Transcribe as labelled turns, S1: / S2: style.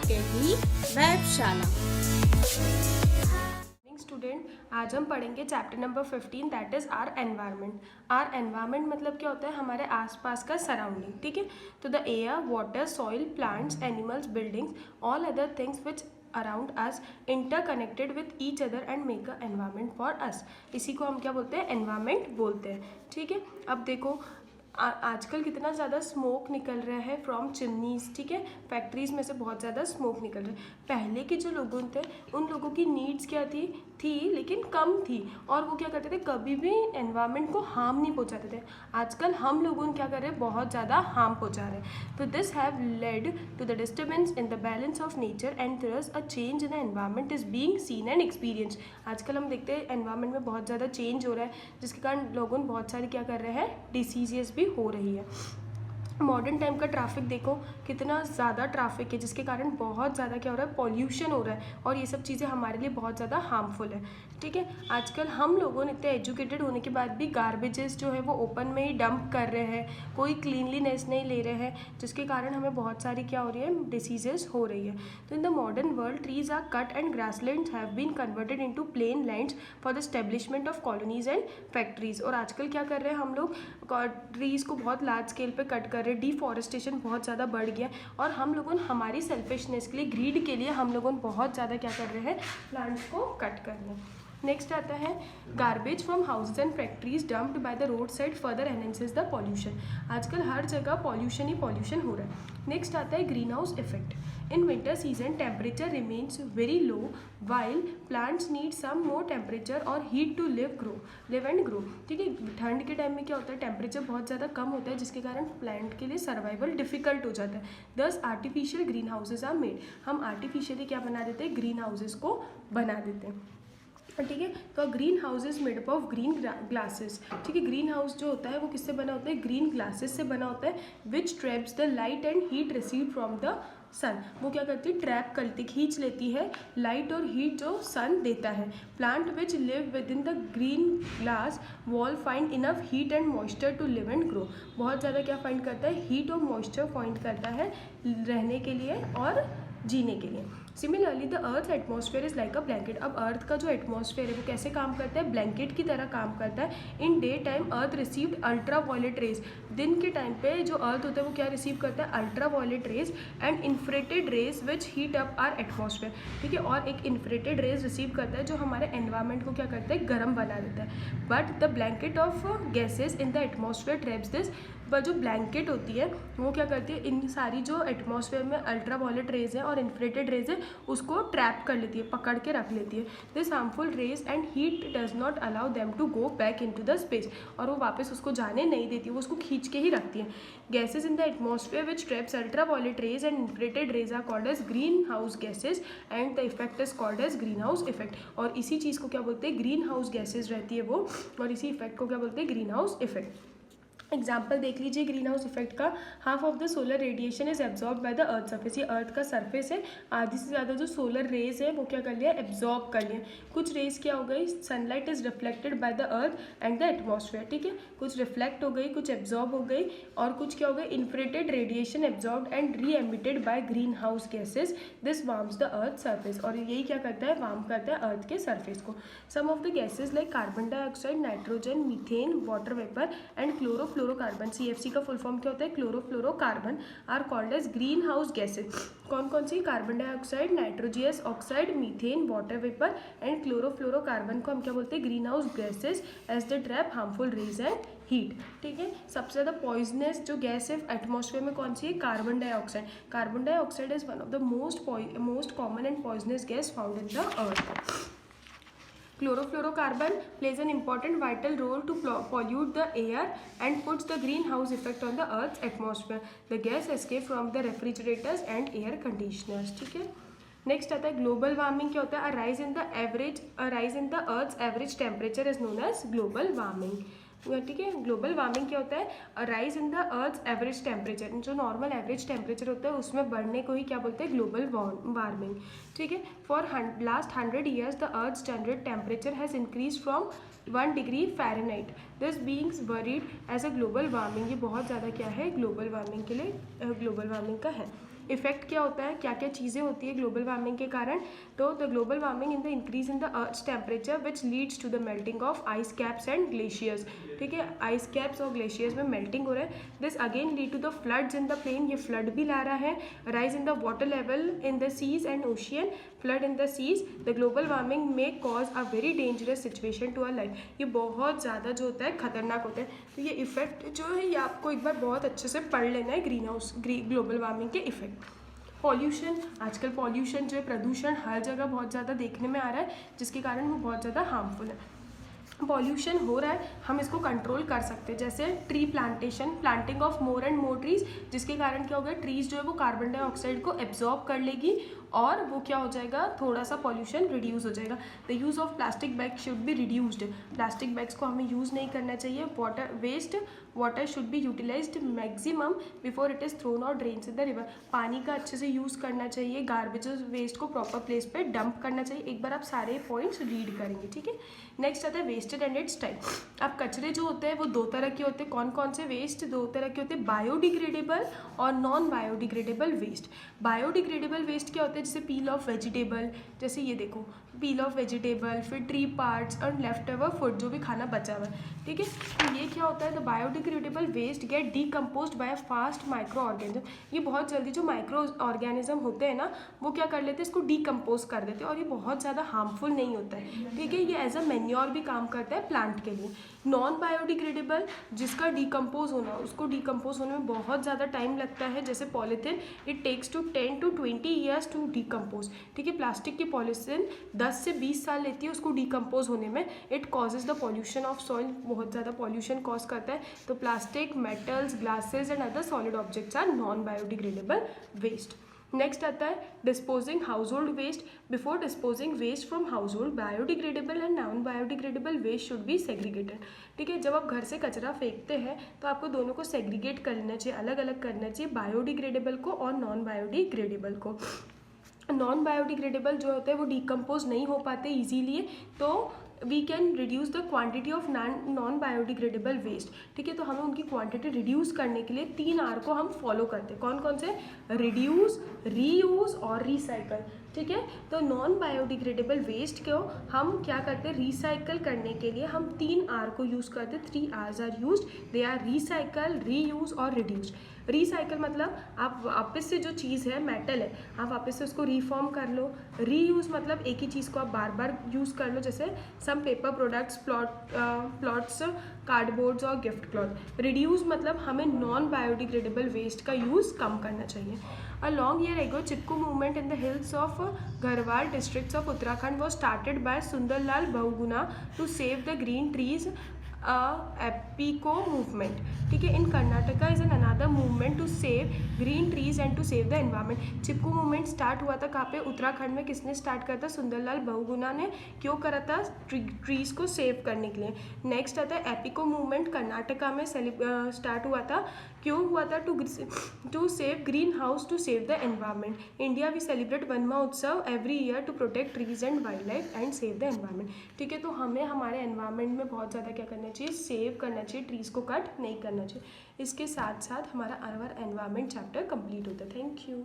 S1: Academy वेबशाला।
S2: Student, आज हम पढ़ेंगे chapter number 15 that is our environment. Our environment मतलब क्या होता है? हमारे आसपास का सराउंडिंग। ठीक है, तो the air, water, soil, plants, animals, buildings, all other things which around us interconnected with each other and make a environment for us. इसी को हम क्या बोलते हैं? एनवायरनमेंट बोलते हैं। ठीक है, अब देखो आजकल कितना ज़्यादा स्मोक निकल रहा है फ्रॉम चिमनीज। ठीक है, फैक्ट्रीज में से बहुत ज़्यादा स्मोक निकल रहा है। पहले के जो लोग थे उन लोगों की नीड्स क्या थी लेकिन कम थी, और वो क्या करते थे? कभी भी एनवायरनमेंट को हार्म नहीं पहुंचाते थे। आजकल हम लोगों क्या कर रहे हैं? बहुत ज़्यादा हार्म पहुंचा रहे हैं। तो this have led to the disturbance in the balance of nature and thus a change in the environment is being seen and experience. आजकल हम देखते हैं एनवायरनमेंट में बहुत ज़्यादा चेंज हो रहा है, जिसके कारण लोगों बहुत सारी क्या कर रहे हैं? डिसीजेस भी हो रही है। मॉडर्न टाइम का ट्रैफिक देखो, कितना ज़्यादा ट्रैफिक है, जिसके कारण बहुत ज़्यादा क्या हो रहा है? पॉल्यूशन हो रहा है, और ये सब चीज़ें हमारे लिए बहुत ज़्यादा हार्मफुल है। ठीक है, आजकल हम लोगों ने इतने एजुकेटेड होने के बाद भी गार्बेजेस जो है वो ओपन में ही डंप कर रहे हैं, कोई क्लीनलीनेस नहीं ले रहे हैं, जिसके कारण हमें बहुत सारी क्या हो रही है? डिसीजेस हो रही है। तो in the modern world trees are cut and grasslands have been converted into plain lands for the establishment of colonies and factories. और आजकल क्या कर रहे हैं हम लोग? ट्रीज़ को बहुत लार्ज स्केल पे कट कर रहे हैं, डिफॉरेस्टेशन बहुत ज़्यादा बढ़ गया, और हम लोगों हमारी सेल्फिशनेस के लिए, ग्रीड के लिए हम लोगों बहुत ज़्यादा क्या कर रहे हैं? प्लांट्स को कट कर रहे हैं। नेक्स्ट आता है garbage from houses and factories dumped by the road side further enhances the pollution. आजकल हर जगह पॉल्यूशन ही पॉल्यूशन हो रहा है। नेक्स्ट आता है green house effect. In winter season, temperature remains very low, while plants need some more temperature or heat to live and grow. ठीक है, ठंड के टाइम में क्या होता है? टेम्परेचर बहुत ज़्यादा कम होता है, जिसके कारण प्लांट के लिए सर्वाइवल डिफिकल्ट हो जाता है। Thus artificial green houses are made. हम आर्टिफिशियली क्या बना देते हैं? ग्रीन हाउसेज को बना देते हैं। ठीक है, तो green house is made up of green glasses. ठीक है, ग्रीन हाउस जो होता है वो किससे बना होता है? ग्रीन ग्लासेस से बना होता है, which traps the light and heat receive from the sun. वो क्या करती है? ट्रैप करती, खींच लेती है लाइट और हीट जो सन देता है। Plant which live within the green glass wall find enough heat and moisture to live and grow. बहुत ज़्यादा क्या फाइंड करता है? हीट और मॉइस्चर फाइंड करता है रहने के लिए और जीने के लिए। Similarly the earth atmosphere is like a blanket. अब अर्थ का जो एटमॉस्फेयर है वो कैसे काम करता है? ब्लैंकेट की तरह काम करता है। In day time earth received ultraviolet rays. दिन के टाइम पे जो अर्थ होता है वो क्या रिसीव करता है? Ultraviolet rays and infrared rays which heat up our atmosphere. ठीक है, और एक इन्फ्रेटेड रेज रिसीव करता है जो हमारे एनवायरमेंट को क्या करता है? गर्म बना देता है। But the blanket of gases in the atmosphere traps this. पर जो ब्लैंकेट होती है वो क्या करती है? इन सारी जो एटमॉस्फेयर में अल्ट्रा वायलेट रेज है और इन्फ्रेटेड रेज है उसको ट्रैप कर लेती है, पकड़ के रख लेती है। This harmful rays and heat does not allow them to go back into the space. और वो वापस उसको जाने नहीं देती, वो उसको खींच के ही रखती है। Gases in the atmosphere which traps ultraviolet rays and infrared rays are called as greenhouse gases and the effect is called as greenhouse effect. और इसी चीज़ को क्या बोलते हैं? ग्रीन हाउस गैसेज रहती है वो, और इसी इफेक्ट को क्या बोलते हैं? Greenhouse effect. एग्जाम्पल देख लीजिए ग्रीन हाउस इफेक्ट का। Half of the solar radiation is absorb by the earth surface. ये अर्थ का सरफेस है, आधी से ज़्यादा जो सोलर रेज है वो क्या कर लिया? एब्जॉर्ब कर लिया। कुछ रेज क्या हो गई? Sunlight is reflected by the earth and the atmosphere. ठीक है, कुछ रिफ्लेक्ट हो गई, कुछ एब्जॉर्ब हो गई, और कुछ क्या हो गई? इन्फ्रेटेड radiation absorb and re emitted by green house gases. This warms the earth surface. और यही क्या करता है? वार्म करता है अर्थ के सरफेस को। Some of the gases like carbon dioxide, nitrogen, methane, water vapour and chlorofluorocarbon. CFC का फुल फॉर्म क्या होता है? Chlorofluorocarbon are called as greenhouse gases. कौन कौन सी? Carbon dioxide, nitrous oxide, methane, water vapour and chlorofluorocarbon को हम क्या बोलते हैं? Greenhouse gases as the trap harmful rays and heat. ठीक है, सबसे ज़्यादा पॉइजनस जो गैस है एटमॉस्फेयर में कौन सी है? Carbon dioxide. Carbon dioxide is one of the most common and poisonous gas found in the earth. Chlorofluorocarbon plays an important vital role to pollute the air and puts the greenhouse effect on the Earth's atmosphere. The gas escape from the refrigerators and air conditioners. ठीक है, next आता है global warming. क्या होता है? A rise in the Earth's average temperature is known as global warming. ठीक है, global warming क्या होता है? Rise in the earth average temperature. जो नॉर्मल एवरेज टेम्परेचर होता है उसमें बढ़ने को ही क्या बोलते हैं? Global warming. ठीक है, for last 100 years the earth standard temperature has increase from 1 degree Fahrenheit. This beings worried as a global warming. ये बहुत ज़्यादा क्या है? ग्लोबल वार्मिंग के लिए ग्लोबल वार्मिंग का है। इफेक्ट क्या होता है, क्या क्या चीज़ें होती है ग्लोबल वार्मिंग के कारण। तो the global warming in the increase in the earth's temperature which leads to the melting of ice caps and glaciers. ठीक है, आइस कैप्स और ग्लेशियर्स में मेल्टिंग हो रहा है। This again lead to the floods in the plain, ये flood भी ला रहा है। Rise in the water level in the seas and ocean, flood in the seas. The global warming may cause a very dangerous situation to our life. ये बहुत ज़्यादा जो होता है खतरनाक होता है। तो ये इफेक्ट जो है ये आपको एक बार बहुत अच्छे से पढ़ लेना है, ग्लोबल वार्मिंग के इफेक्ट। पॉल्यूशन, आजकल पॉल्यूशन जो है, प्रदूषण हर जगह बहुत ज़्यादा देखने में आ रहा है, जिसके कारण वो बहुत ज़्यादा हार्मफुल है। पॉल्यूशन हो रहा है, हम इसको कंट्रोल कर सकते हैं, जैसे tree plantation, planting of more and more trees, जिसके कारण क्या होगा, ट्रीज जो है वो कार्बन डाइऑक्साइड को एब्जॉर्ब कर लेगी और वो क्या हो जाएगा, थोड़ा सा पॉल्यूशन रिड्यूस हो जाएगा। The use of plastic bag should be reduced, plastic bags को हमें यूज़ नहीं करना चाहिए। Water should be utilised maximum before it is thrown और ड्रेन्स इन द रिवर, पानी का अच्छे से यूज़ करना चाहिए, गार्बेज वेस्ट को प्रॉपर प्लेस पे डंप करना चाहिए। एक बार आप सारे पॉइंट्स रीड करेंगे, ठीक है। नेक्स्ट आता है वेस्टेड एंड इट्स टाइप। अब कचरे जो होते हैं वो दो तरह के होते हैं, कौन कौन से वेस्ट, दो तरह के होते हैं, बायोडिग्रेडेबल और non biodegradable waste. Biodegradable waste क्या होते हैं, जैसे पील ऑफ वेजिटेबल, जैसे ये देखो पील ऑफ वेजिटेबल, फिर ट्री पार्ट्स और लेफ्ट ओवर फूड, जो भी खाना बचा हुआ है, ठीक है। तो ये क्या होता है, the biodegradable waste get decomposed by a fast microorganism. ये बहुत जल्दी जो माइक्रो ऑर्गेनिज्म होते हैं ना, वो क्या कर लेते हैं, इसको डीकम्पोज कर देते हैं और ये बहुत ज़्यादा हार्मफुल नहीं होता है, ठीक है। ये एज अ मैन्योर भी काम करता है प्लांट के लिए। नॉन बायोडिग्रेडेबल, जिसका डीकम्पोज होना, उसको डीकम्पोज होने में बहुत ज़्यादा टाइम लगता है, जैसे polythene, it takes to 10 to 20 years to decompose, ठीक है। प्लास्टिक की पॉलीथीन 10 से 20 साल लेती है उसको डीकम्पोज होने में। It causes the pollution of soil, बहुत ज़्यादा पॉल्यूशन कॉज करता है। तो plastic, metals, glasses and other solid objects are non biodegradable waste. Next आता है disposing household waste. Before disposing waste from household, biodegradable and non biodegradable waste should be segregated, ठीक है। जब आप घर से कचरा फेंकते हैं तो आपको दोनों को सेग्रीगेट कर लेना चाहिए, अलग अलग करना चाहिए, बायोडिग्रेडेबल को और नॉन बायोडिग्रेडेबल को। नॉन बायोडिग्रेडेबल जो होते हैं वो डीकम्पोज नहीं हो पाते इजीली, तो we can reduce the quantity of non biodegradable waste, ठीक है। तो हमें उनकी क्वांटिटी रिड्यूस करने के लिए 3 R को हम फॉलो करते हैं, कौन कौन से, रिड्यूस, रीयूज और रिसाइकल, ठीक है। तो नॉन बायोडिग्रेडेबल वेस्ट को हम क्या करते हैं, रिसाइकल करने के लिए हम 3 R को यूज़ करते हैं, 3 R's are use, they are recycle, reuse और रिड्यूस। रिसाइकल मतलब आप वापस से जो चीज़ है, मेटल है, आप वापस से उसको रिफॉर्म कर लो। रीयूज़ मतलब एक ही चीज़ को आप बार बार यूज़ कर लो, जैसे सम पेपर प्रोडक्ट्स, प्लॉट्स, कार्डबोर्ड्स और गिफ्ट क्लॉथ। रिड्यूस मतलब हमें नॉन बायोडिग्रेडेबल वेस्ट का यूज़ कम करना चाहिए। A long year ago, Chipko movement in the hills of Garhwal districts of Uttarakhand was started by Sundarlal Bahuguna to save the green trees. Appiko movement, ठीक है। In Karnataka is an another movement to save green trees and to save the environment. Chipko movement start हुआ था कहाँ पे, उत्तराखंड में। किसने start करा था, सुंदरलाल बहुगुणा ने। क्यों करा था, ट्रीज को सेव करने के लिए। नेक्स्ट आता है एपिको मूवमेंट, कर्नाटका में स्टार्ट हुआ था। क्यों हुआ था, to save greenhouse, to save the environment. India we celebrate Van Mahotsav every year to protect trees and wildlife and save the environment, ठीक है। तो हमें हमारे एनवायरनमेंट में बहुत ज़्यादा क्या करना चाहिए, सेव करना चाहिए, ट्रीज को कट नहीं करना चाहिए। इसके साथ साथ हमारा एनवायरनमेंट चैप्टर कंप्लीट होता है। Thank you.